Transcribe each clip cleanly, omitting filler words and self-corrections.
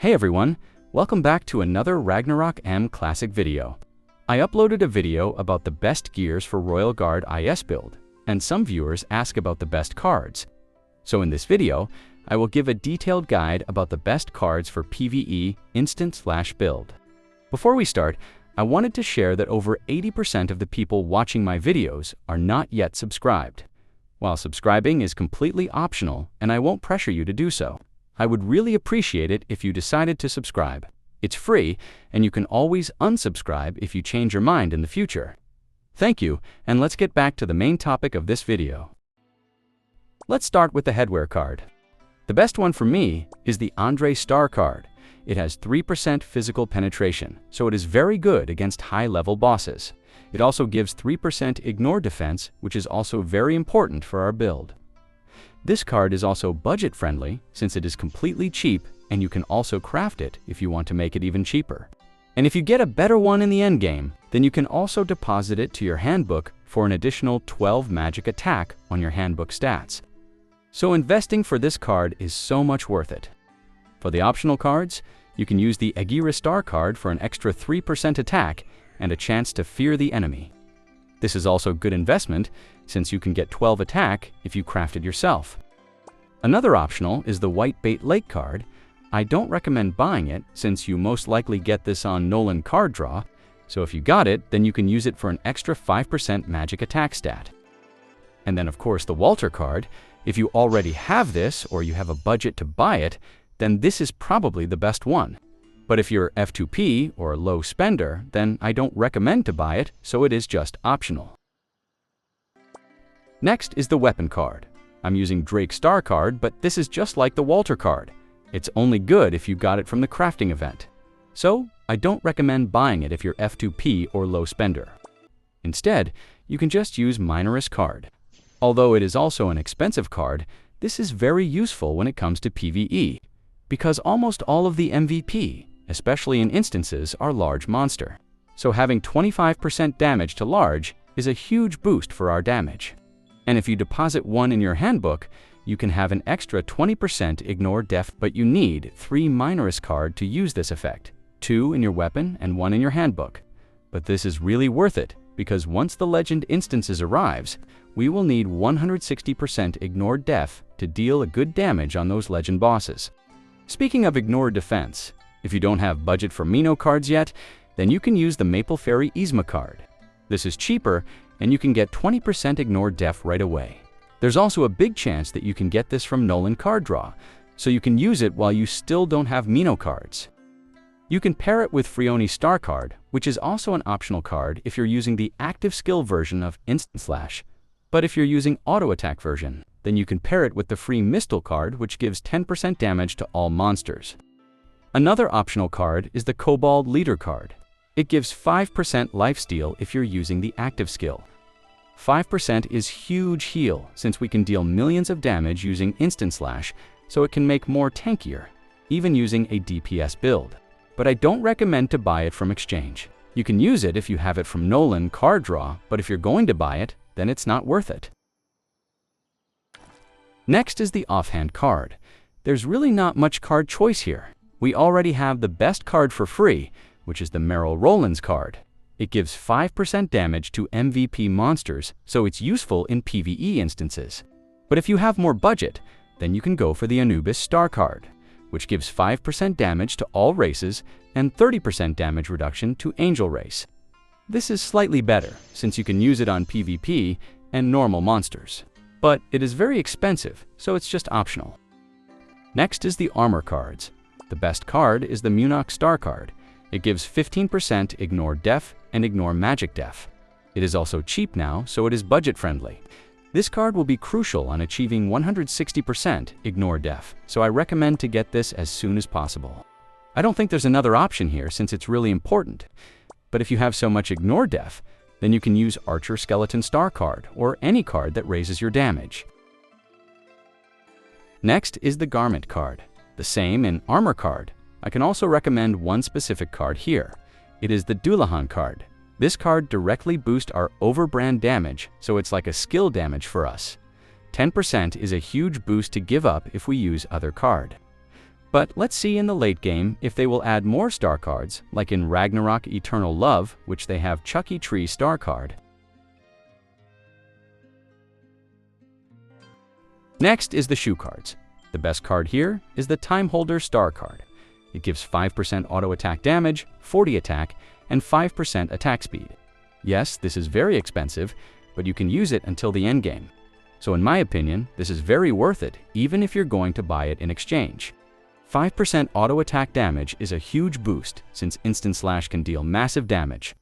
Hey everyone, welcome back to another Ragnarok M classic video. I uploaded a video about the best gears for Royal Guard IS build, and some viewers ask about the best cards. So in this video, I will give a detailed guide about the best cards for PVE instant/build. Before we start, I wanted to share that over 80% of the people watching my videos are not yet subscribed. While subscribing is completely optional and I won't pressure you to do so, I would really appreciate it if you decided to subscribe. It's free, and you can always unsubscribe if you change your mind in the future. Thank you, and let's get back to the main topic of this video. Let's start with the Headwear card. The best one for me is the Andre Star card. It has 3% physical penetration, so it is very good against high-level bosses. It also gives 3% ignore defense, which is also very important for our build. This card is also budget-friendly since it is completely cheap, and you can also craft it if you want to make it even cheaper. And if you get a better one in the endgame, then you can also deposit it to your handbook for an additional 12 magic attack on your handbook stats. So investing for this card is so much worth it. For the optional cards, you can use the Aegir Star card for an extra 3% attack and a chance to fear the enemy. This is also good investment since you can get 12 attack if you craft it yourself. Another optional is the White Bait Lake card. I don't recommend buying it since you most likely get this on Nolan card draw, so if you got it, then you can use it for an extra 5% magic attack stat. And then of course the Walter card. If you already have this or you have a budget to buy it, then this is probably the best one. But if you're F2P or low spender, then I don't recommend to buy it, so it is just optional. Next is the weapon card. I'm using Drake Star card, but this is just like the Walter card. It's only good if you got it from the crafting event. So I don't recommend buying it if you're F2P or low spender. Instead, you can just use Minoris card. Although it is also an expensive card, this is very useful when it comes to PVE, because almost all of the MVP, especially in instances, are large monster. So having 25% damage to large is a huge boost for our damage. And if you deposit one in your handbook, you can have an extra 20% ignore def, but you need 3 Minoris card to use this effect, 2 in your weapon and 1 in your handbook. But this is really worth it, because once the legend instances arrives, we will need 160% ignore def to deal a good damage on those legend bosses. Speaking of ignore defense, if you don't have budget for Mino cards yet, then you can use the Maple Fairy Yzma card. This is cheaper, and you can get 20% ignore def right away. There's also a big chance that you can get this from Nolan card draw, so you can use it while you still don't have Mino cards. You can pair it with Frioni Star card, which is also an optional card if you're using the active skill version of Instant Slash. But if you're using auto attack version, then you can pair it with the free Mistle card, which gives 10% damage to all monsters. Another optional card is the Kobold Leader card. It gives 5% lifesteal if you're using the active skill. 5% is huge heal since we can deal millions of damage using Instant Slash, so it can make more tankier, even using a DPS build. But I don't recommend to buy it from exchange. You can use it if you have it from Nolan card draw, but if you're going to buy it, then it's not worth it. Next is the offhand card. There's really not much card choice here. We already have the best card for free, which is the Merrill Rollins card. It gives 5% damage to MVP monsters, so it's useful in PvE instances. But if you have more budget, then you can go for the Anubis Star card, which gives 5% damage to all races and 30% damage reduction to Angel race. This is slightly better, since you can use it on PvP and normal monsters. But it is very expensive, so it's just optional. Next is the armor cards. The best card is the Munich Star card. It gives 15% ignore def and ignore magic def. It is also cheap now, so it is budget friendly. This card will be crucial on achieving 160% ignore def, so I recommend to get this as soon as possible. I don't think there's another option here since it's really important. But if you have so much ignore def, then you can use Archer Skeleton Star card or any card that raises your damage. Next is the Garment card. The same in Armor card. I can also recommend one specific card here. It is the Dullahan card. This card directly boosts our overbrand damage, so it's like a skill damage for us. 10% is a huge boost to give up if we use other card. But let's see in the late game if they will add more star cards, like in Ragnarok Eternal Love, which they have Chucky Tree star card. Next is the shoe cards. The best card here is the Time Holder star card. It gives 5% auto attack damage, 40 attack, and 5% attack speed. Yes, this is very expensive, but you can use it until the endgame. So in my opinion, this is very worth it, even if you're going to buy it in exchange. 5% auto attack damage is a huge boost, since Instant Slash can deal massive damage.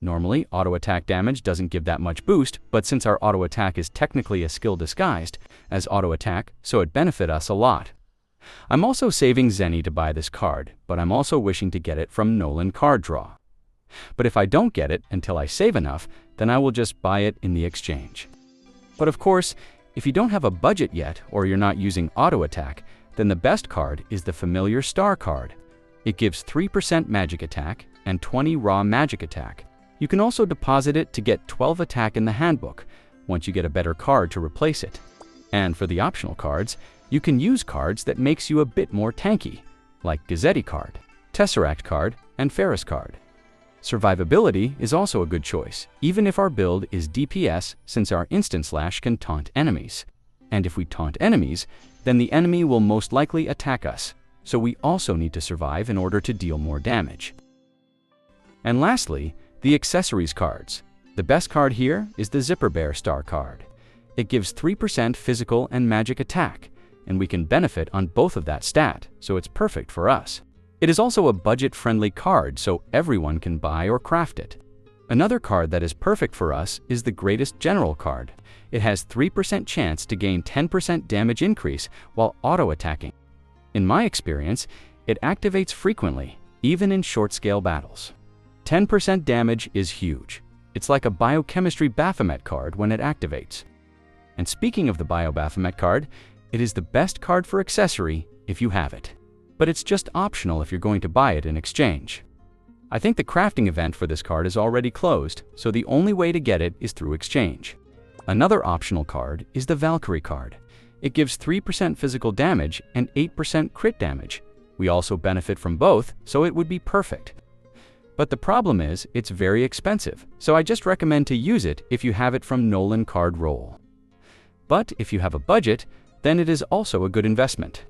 Normally, auto attack damage doesn't give that much boost, but since our auto attack is technically a skill disguised as auto attack, so it benefits us a lot. I'm also saving Zeny to buy this card, but I'm also wishing to get it from Nolan Card Draw. But if I don't get it until I save enough, then I will just buy it in the exchange. But of course, if you don't have a budget yet or you're not using auto attack, then the best card is the Familiar Star card. It gives 3% magic attack and 20 raw magic attack. You can also deposit it to get 12 attack in the handbook, once you get a better card to replace it. And for the optional cards, you can use cards that makes you a bit more tanky, like Gazzetti card, Tesseract card, and Ferris card. Survivability is also a good choice, even if our build is DPS, since our Instant Slash can taunt enemies. And if we taunt enemies, then the enemy will most likely attack us, so we also need to survive in order to deal more damage. And lastly, the accessories cards. The best card here is the Zipper Bear star card. It gives 3% physical and magic attack, and we can benefit on both of that stat, so it's perfect for us. It is also a budget-friendly card, so everyone can buy or craft it. Another card that is perfect for us is the Greatest General card. It has 3% chance to gain 10% damage increase while auto-attacking. In my experience, it activates frequently, even in short-scale battles. 10% damage is huge. It's like a Biochemistry Baphomet card when it activates. And speaking of the Bio-Baphomet card, it is the best card for Accessory if you have it. But it's just optional if you're going to buy it in exchange. I think the crafting event for this card is already closed, so the only way to get it is through exchange. Another optional card is the Valkyrie card. It gives 3% physical damage and 8% crit damage. We also benefit from both, so it would be perfect. But the problem is, it's very expensive, so I just recommend to use it if you have it from Nolan Card Roll. But if you have a budget, then it is also a good investment.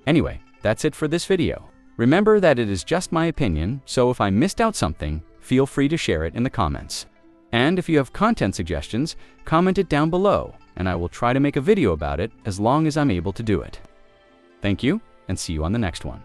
Anyway, that's it for this video. Remember that it is just my opinion, so if I missed out something, feel free to share it in the comments. And if you have content suggestions, comment it down below, and I will try to make a video about it as long as I'm able to do it. Thank you, and see you on the next one.